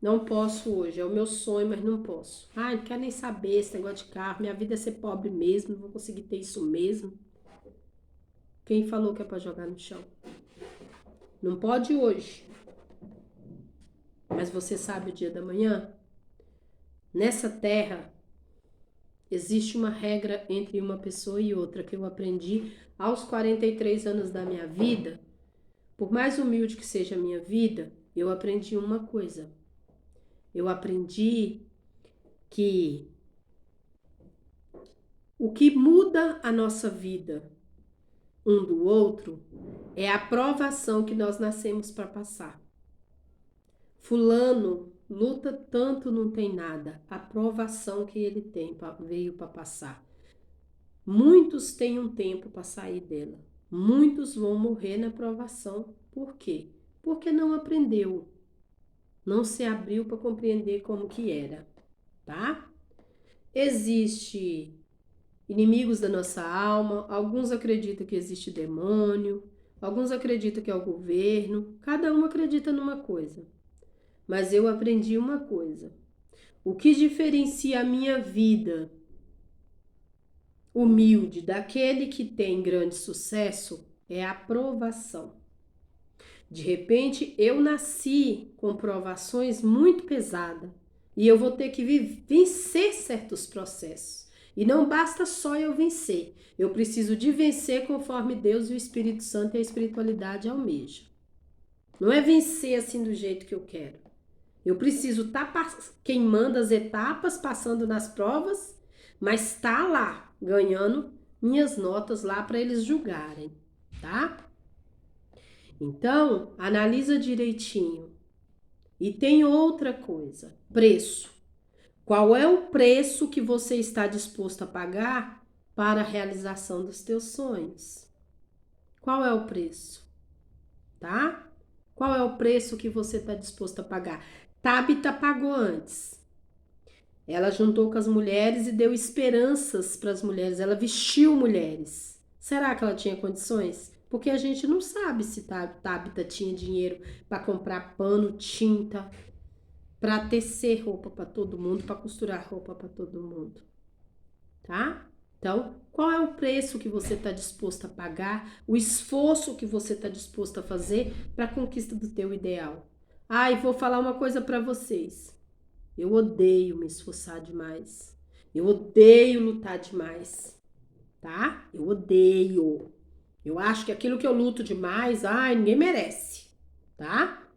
Não posso hoje, é o meu sonho, mas não posso. Ah, não quero nem saber esse negócio de carro, minha vida é ser pobre mesmo, não vou conseguir ter isso mesmo. Quem falou que é para jogar no chão? Não pode hoje, mas você sabe o dia da manhã? Nessa terra, existe uma regra entre uma pessoa e outra que eu aprendi aos 43 anos da minha vida. Por mais humilde que seja a minha vida, eu aprendi uma coisa. Eu aprendi que o que muda a nossa vida um do outro é a provação que nós nascemos para passar. Fulano luta tanto, não tem nada. A provação que ele tem veio para passar. Muitos têm um tempo para sair dela. Muitos vão morrer na provação. Por quê? Porque não aprendeu. Não se abriu para compreender como que era, tá? Existe inimigos da nossa alma, alguns acreditam que existe demônio, alguns acreditam que é o governo, cada um acredita numa coisa. Mas eu aprendi uma coisa. O que diferencia a minha vida humilde daquele que tem grande sucesso é a provação. De repente, eu nasci com provações muito pesadas e eu vou ter que vencer certos processos. E não basta só eu vencer, eu preciso de vencer conforme Deus e o Espírito Santo e a espiritualidade almejam. Não é vencer assim do jeito que eu quero. Eu preciso estar queimando as etapas, passando nas provas, mas estar lá, ganhando minhas notas lá para eles julgarem, tá? Então, analisa direitinho. E tem outra coisa, preço. Qual é o preço que você está disposto a pagar para a realização dos teus sonhos? Qual é o preço? Tá? Qual é o preço que você está disposto a pagar? Tabita pagou antes. Ela juntou com as mulheres e deu esperanças para as mulheres. Ela vestiu mulheres. Será que ela tinha condições? Porque a gente não sabe se Tabita tinha dinheiro para comprar pano, tinta, para tecer roupa para todo mundo, para costurar roupa para todo mundo, tá? Então, qual é o preço que você está disposto a pagar, o esforço que você está disposto a fazer para a conquista do teu ideal? Ah, e vou falar uma coisa para vocês. Eu odeio me esforçar demais. Eu odeio lutar demais, tá? Eu odeio. Eu acho que aquilo que eu luto demais, ai, ninguém merece, tá?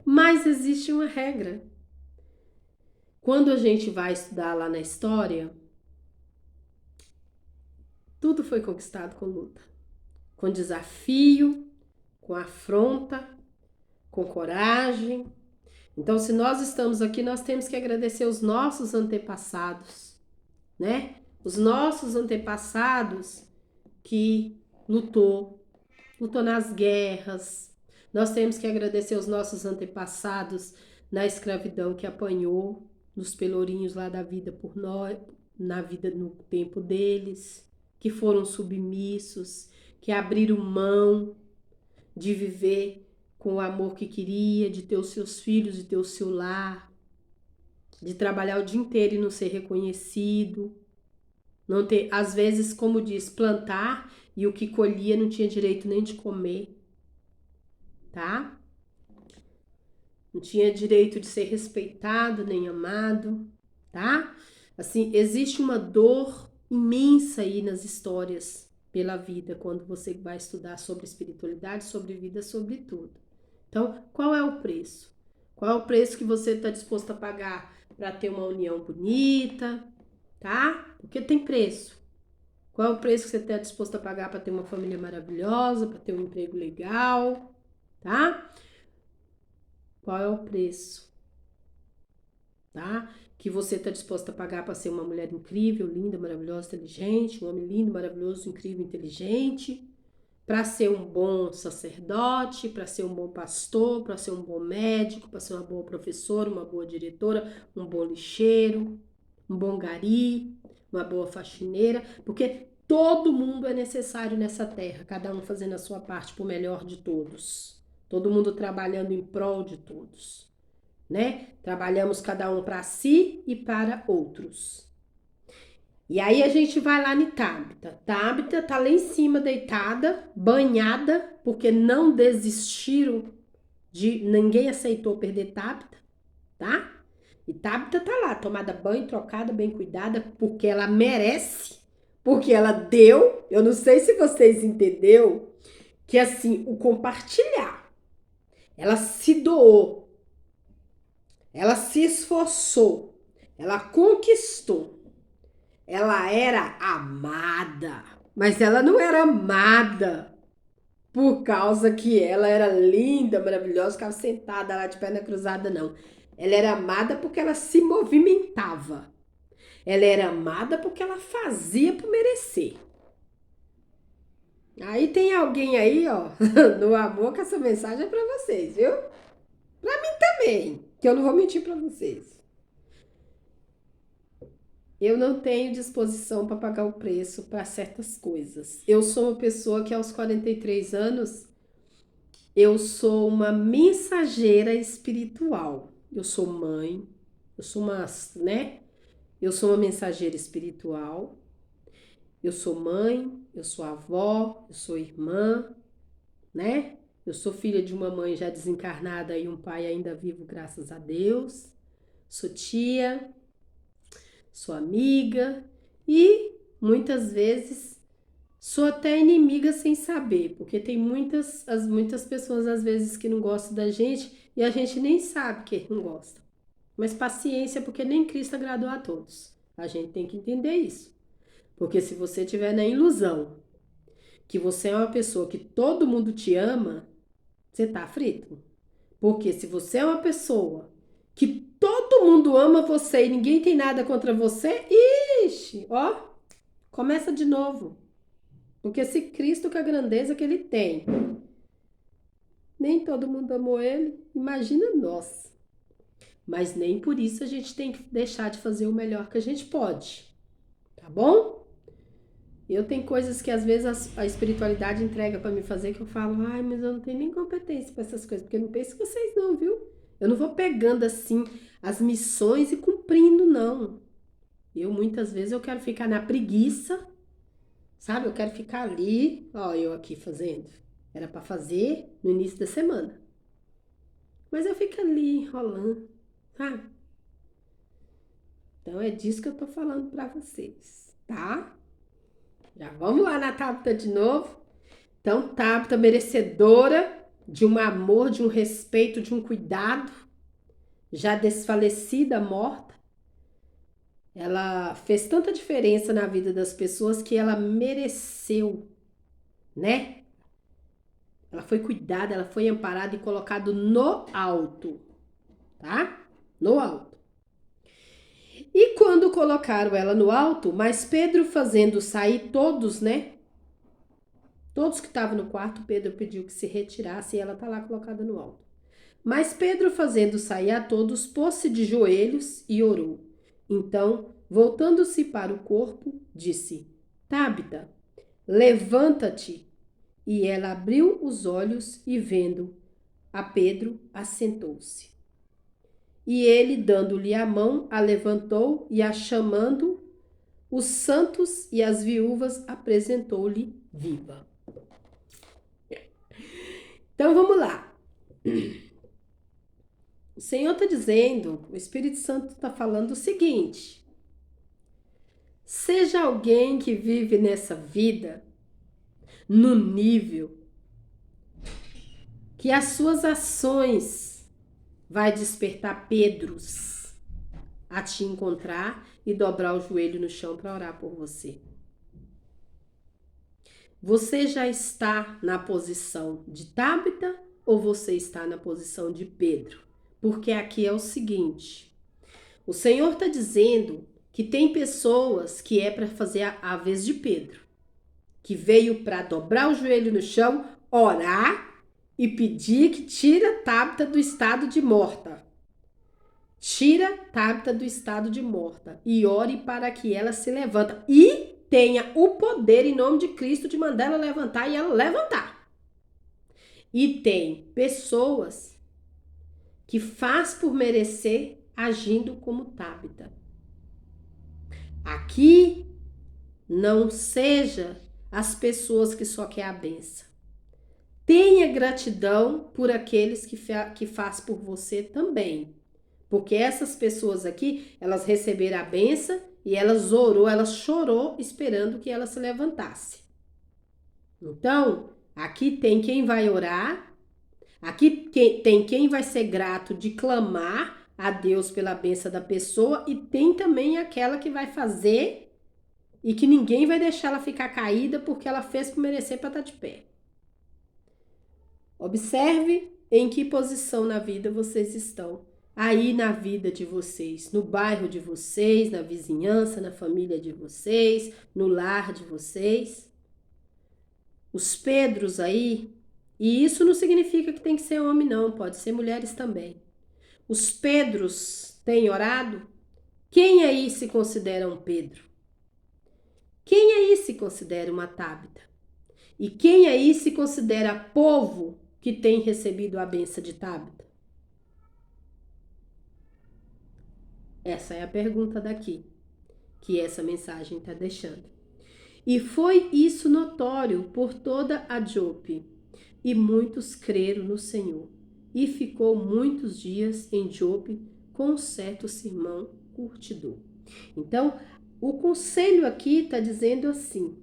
Mas existe uma regra. Quando a gente vai estudar lá na história, tudo foi conquistado com luta, com desafio, com afronta, com coragem. Então, se nós estamos aqui, nós temos que agradecer os nossos antepassados, né? Os nossos antepassados que lutou nas guerras. Nós temos que agradecer os nossos antepassados na escravidão que apanhou nos pelourinhos lá da vida por nós, na vida no tempo deles, que foram submissos, que abriram mão de viver com o amor que queria, de ter os seus filhos, de ter o seu lar, de trabalhar o dia inteiro e não ser reconhecido, não ter, às vezes, como diz, plantar e o que colhia não tinha direito nem de comer, tá? Não tinha direito de ser respeitado nem amado, tá? Assim, existe uma dor imensa aí nas histórias pela vida, quando você vai estudar sobre espiritualidade, sobre vida, sobre tudo. Então, qual é o preço? Qual é o preço que você está disposto a pagar para ter uma união bonita, tá? Porque tem preço. Qual é o preço que você está disposto a pagar para ter uma família maravilhosa, para ter um emprego legal, tá? Qual é o preço? tá? Que você está disposta a pagar para ser uma mulher incrível, linda, maravilhosa, inteligente, um homem lindo, maravilhoso, incrível, inteligente, para ser um bom sacerdote, para ser um bom pastor, para ser um bom médico, para ser uma boa professora, uma boa diretora, um bom lixeiro, um bom gari, uma boa faxineira, porque todo mundo é necessário nessa terra, cada um fazendo a sua parte pro melhor de todos. Todo mundo trabalhando em prol de todos, né? Trabalhamos cada um para si e para outros. E aí a gente vai lá em Tabita. Tabita tá lá em cima deitada, banhada, porque não desistiram de... Ninguém aceitou perder Tabita, tá? E Tabita tá lá, tomada banho, trocada, bem cuidada, porque ela merece, porque ela deu. Eu não sei se vocês entenderam que assim, o compartilhar, ela se doou, ela se esforçou, ela conquistou. Ela era amada, mas ela não era amada por causa que ela era linda, maravilhosa, ficava sentada lá de perna cruzada, não. Ela era amada porque ela se movimentava. Ela era amada porque ela fazia por merecer. Aí tem alguém aí, ó, no amor, que essa mensagem é pra vocês, viu? Pra mim também, que eu não vou mentir pra vocês. Eu não tenho disposição para pagar o preço para certas coisas. Eu sou uma pessoa que aos 43 anos, eu sou uma mensageira espiritual. Eu sou mãe, eu sou uma, né? Eu sou uma mensageira espiritual. Eu sou mãe, eu sou avó, eu sou irmã, né? Eu sou filha de uma mãe já desencarnada e um pai ainda vivo, graças a Deus. Sou tia, sou amiga e muitas vezes sou até inimiga sem saber, porque tem muitas pessoas às vezes que não gostam da gente e a gente nem sabe que não gosta. Mas paciência, porque nem Cristo agradou a todos. A gente tem que entender isso. Porque se você tiver na ilusão que você é uma pessoa que todo mundo te ama, você tá frito. Porque se você é uma pessoa que todo mundo ama você e ninguém tem nada contra você, ixi, ó, começa de novo. Porque se Cristo, com a grandeza que ele tem, nem todo mundo amou ele, imagina nós. Mas nem por isso a gente tem que deixar de fazer o melhor que a gente pode, tá bom? Eu tenho coisas que às vezes a espiritualidade entrega para me fazer que eu falo, ai, mas eu não tenho nem competência para essas coisas, porque eu não penso que vocês não, viu? Eu não vou pegando assim as missões e cumprindo, não. Eu muitas vezes eu quero ficar na preguiça, sabe? Eu quero ficar ali, ó, eu aqui fazendo. Era para fazer no início da semana. Mas eu fico ali enrolando, sabe? Então é disso que eu tô falando para vocês, tá? Já vamos lá na Tabita de novo. Então, Tabita merecedora de um amor, de um respeito, de um cuidado, já desfalecida, morta. Ela fez tanta diferença na vida das pessoas que ela mereceu, né? Ela foi cuidada, ela foi amparada e colocada no alto, tá? No alto. E quando colocaram ela no alto, mas Pedro fazendo sair todos, né? Todos que estavam no quarto, Pedro pediu que se retirasse e ela tá lá colocada no alto. Mas Pedro, fazendo sair a todos, pôs-se de joelhos e orou. Então, voltando-se para o corpo, disse: Tabita, levanta-te. E ela abriu os olhos e, vendo a Pedro, assentou-se. E ele, dando-lhe a mão, a levantou e, a chamando os santos e as viúvas, apresentou-lhe viva. Então vamos lá. O Senhor está dizendo, o Espírito Santo está falando o seguinte: seja alguém que vive nessa vida no nível que as suas ações vai despertar Pedros a te encontrar e dobrar o joelho no chão para orar por você. Você já está na posição de Tabita ou você está na posição de Pedro? Porque aqui é o seguinte: O Senhor está dizendo que tem pessoas que é para fazer a vez de Pedro, que veio para dobrar o joelho no chão, orar e pedir que tira Tabita do estado de morta. Tira Tabita do estado de morta e ore para que ela se levanta e tenha o poder em nome de Cristo de mandar ela levantar e ela levantar. E tem pessoas que faz por merecer agindo como Tabita. Aqui não seja as pessoas que só quer a benção. Tenha gratidão por aqueles que faz por você também. Porque essas pessoas aqui, elas receberam a benção e elas orou, elas chorou esperando que ela se levantasse. Então, aqui tem quem vai orar, aqui tem quem vai ser grato de clamar a Deus pela benção da pessoa e tem também aquela que vai fazer e que ninguém vai deixar ela ficar caída porque ela fez por merecer para estar de pé. Observe em que posição na vida vocês estão. Aí na vida de vocês, no bairro de vocês, na vizinhança, na família de vocês, no lar de vocês. Os Pedros aí, e isso não significa que tem que ser homem não, pode ser mulheres também. Os Pedros têm orado? Quem aí se considera um Pedro? Quem aí se considera uma Tabita? E quem aí se considera povo que tem recebido a benção de Tabita? Essa é a pergunta daqui, que essa mensagem está deixando. E foi isso notório por toda a Jope, e muitos creram no Senhor. E ficou muitos dias em Jope com um certo Simão curtidor. Então, o conselho aqui está dizendo assim: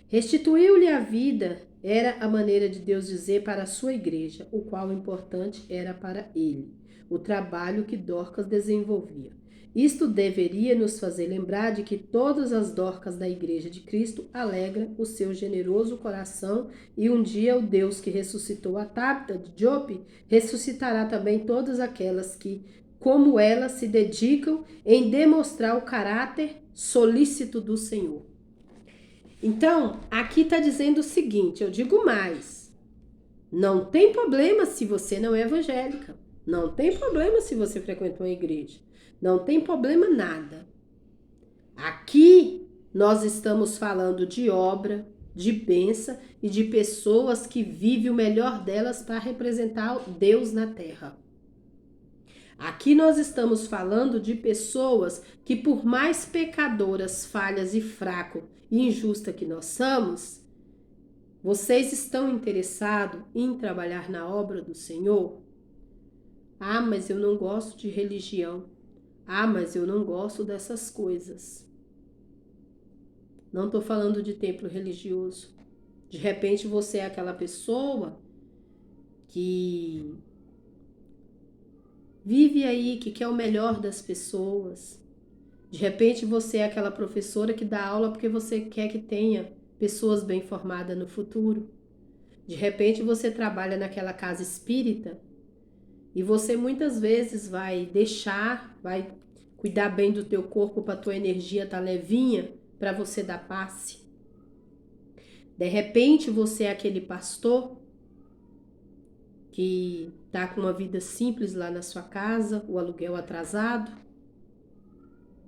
restituiu-lhe a vida, era a maneira de Deus dizer para a sua igreja, o qual o importante era para ele, o trabalho que Dorcas desenvolvia. Isto deveria nos fazer lembrar de que todas as Dorcas da Igreja de Cristo alegram o seu generoso coração e um dia o Deus que ressuscitou a Tabita de Jope ressuscitará também todas aquelas que, como ela, se dedicam em demonstrar o caráter solícito do Senhor. Então, aqui está dizendo o seguinte, eu digo mais, não tem problema se você não é evangélica, não tem problema se você frequentou a igreja, não tem problema nada. Aqui nós estamos falando de obra, de bênção e de pessoas que vivem o melhor delas para representar Deus na terra. Aqui nós estamos falando de pessoas que, por mais pecadoras, falhas e fraco e injusta que nós somos, vocês estão interessados em trabalhar na obra do Senhor? Ah, mas eu não gosto de religião. Ah, mas eu não gosto dessas coisas. Não estou falando de templo religioso. De repente você é aquela pessoa que vive aí, que quer o melhor das pessoas. De repente você é aquela professora que dá aula porque você quer que tenha pessoas bem formadas no futuro. De repente você trabalha naquela casa espírita e você muitas vezes vai cuidar bem do teu corpo para a tua energia estar levinha, para você dar passe. De repente você é aquele pastor que está com uma vida simples lá na sua casa, o aluguel atrasado,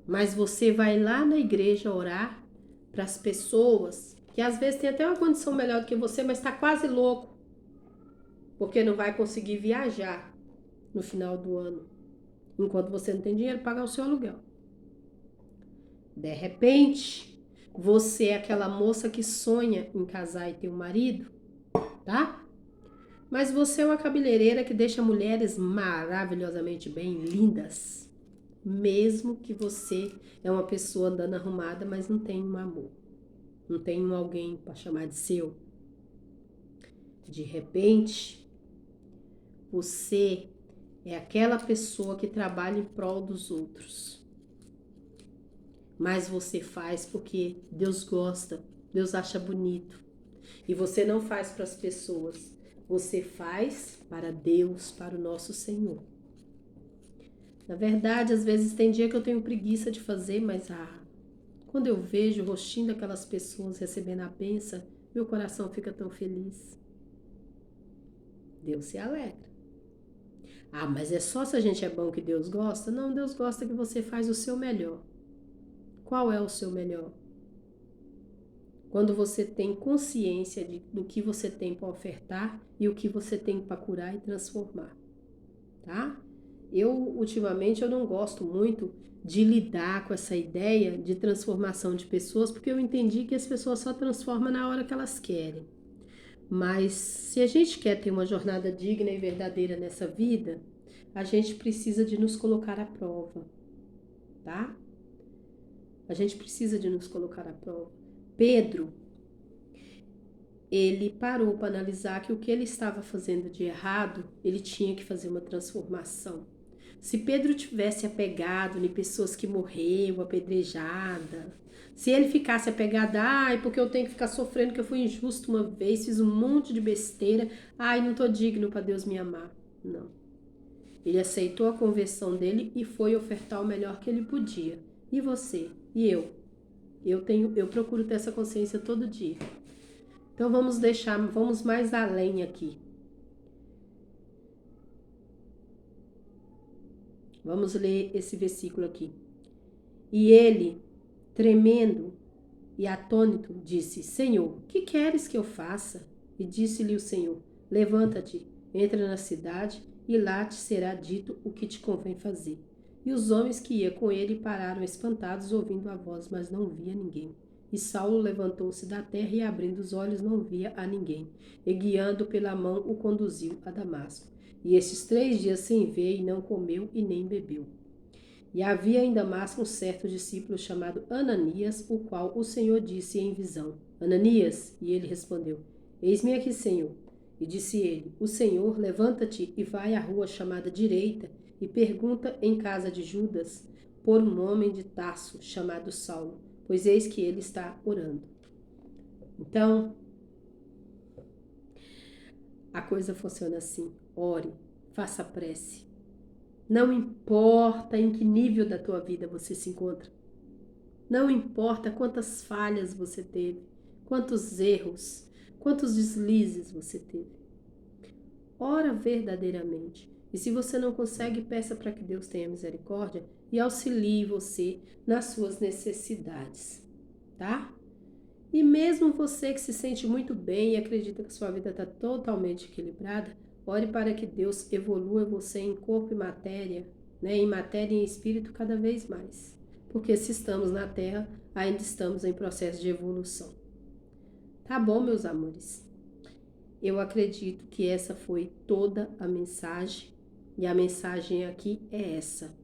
mas você vai lá na igreja orar para as pessoas que às vezes tem até uma condição melhor do que você, mas está quase louco, porque não vai conseguir viajar no final do ano, enquanto você não tem dinheiro para pagar o seu aluguel. De repente, você é aquela moça que sonha em casar e ter um marido, tá? Mas você é uma cabeleireira que deixa mulheres maravilhosamente bem, lindas. Mesmo que você é uma pessoa andando arrumada, mas não tem um amor. Não tem um alguém para chamar de seu. De repente, você é aquela pessoa que trabalha em prol dos outros. Mas você faz porque Deus gosta, Deus acha bonito. E você não faz para as pessoas, você faz para Deus, para o nosso Senhor. Na verdade, às vezes tem dia que eu tenho preguiça de fazer, mas quando eu vejo o rostinho daquelas pessoas recebendo a bênção, meu coração fica tão feliz. Deus se alegra. Mas é só se a gente é bom que Deus gosta? Não, Deus gosta que você faz o seu melhor. Qual é o seu melhor? Quando você tem consciência do que você tem para ofertar e o que você tem para curar e transformar, tá? Ultimamente, eu não gosto muito de lidar com essa ideia de transformação de pessoas, porque eu entendi que as pessoas só transformam na hora que elas querem. Mas se a gente quer ter uma jornada digna e verdadeira nessa vida, a gente precisa de nos colocar à prova, tá? A gente precisa de nos colocar à prova. Pedro, ele parou para analisar que o que ele estava fazendo de errado, ele tinha que fazer uma transformação. Se Pedro tivesse apegado em pessoas que morreram, apedrejada, se ele ficasse apegado, porque eu tenho que ficar sofrendo que eu fui injusto uma vez, fiz um monte de besteira, não tô digno para Deus me amar. Não. Ele aceitou a conversão dele e foi ofertar o melhor que ele podia. E você? E eu? Eu procuro ter essa consciência todo dia. Então vamos mais além aqui. Vamos ler esse versículo aqui. E ele, tremendo e atônito, disse: Senhor, que queres que eu faça? E disse-lhe o Senhor: Levanta-te, entra na cidade, e lá te será dito o que te convém fazer. E os homens que iam com ele pararam espantados, ouvindo a voz, mas não via ninguém. E Saulo levantou-se da terra e, abrindo os olhos, não via a ninguém. E, guiando pela mão, o conduziu a Damasco. E estes 3 dias sem ver, e não comeu e nem bebeu. E havia em Damasco um certo discípulo chamado Ananias, o qual o Senhor disse em visão: Ananias? E ele respondeu: Eis-me aqui, Senhor. E disse ele: O Senhor, levanta-te e vai à rua chamada Direita, e pergunta em casa de Judas por um homem de Tarso chamado Saulo, pois eis que ele está orando. Então, a coisa funciona assim: ore, faça prece. Não importa em que nível da tua vida você se encontra. Não importa quantas falhas você teve, quantos erros, quantos deslizes você teve. Ora verdadeiramente. E se você não consegue, peça para que Deus tenha misericórdia e auxilie você nas suas necessidades, tá? E mesmo você que se sente muito bem e acredita que sua vida está totalmente equilibrada, ore para que Deus evolua você em corpo e matéria, né? Em matéria e em espírito cada vez mais. Porque se estamos na Terra, ainda estamos em processo de evolução. Tá bom, meus amores? Eu acredito que essa foi toda a mensagem. E a mensagem aqui é essa.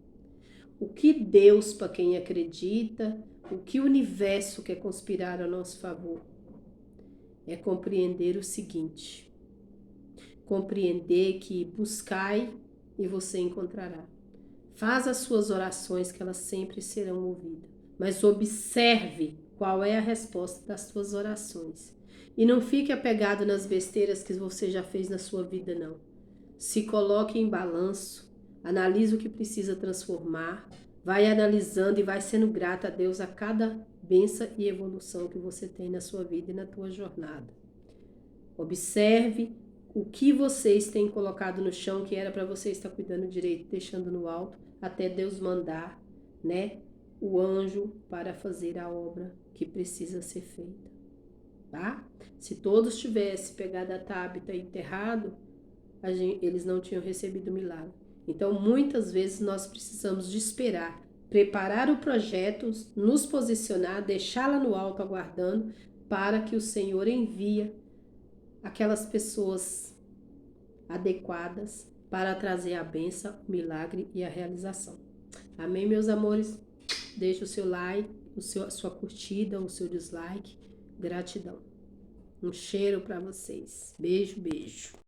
O que Deus, para quem acredita, o que o universo quer conspirar a nosso favor, é compreender o seguinte: compreender que buscai e você encontrará. Faz as suas orações que elas sempre serão ouvidas, mas observe qual é a resposta das suas orações. E não fique apegado nas besteiras que você já fez na sua vida, não. Se coloque em balanço, analise o que precisa transformar, vai analisando e vai sendo grata a Deus a cada bênção e evolução que você tem na sua vida e na tua jornada. Observe o que vocês têm colocado no chão que era para você estar cuidando direito, deixando no alto, até Deus mandar, né, o anjo para fazer a obra que precisa ser feita, tá? Se todos tivessem pegado a Tábita e enterrado, eles não tinham recebido o milagre. Então, muitas vezes nós precisamos de esperar, preparar o projeto, nos posicionar, deixá-la no alto aguardando para que o Senhor envie aquelas pessoas adequadas para trazer a bênção, o milagre e a realização. Amém, meus amores? Deixe o seu like, a sua curtida, o seu dislike. Gratidão. Um cheiro para vocês. Beijo, beijo.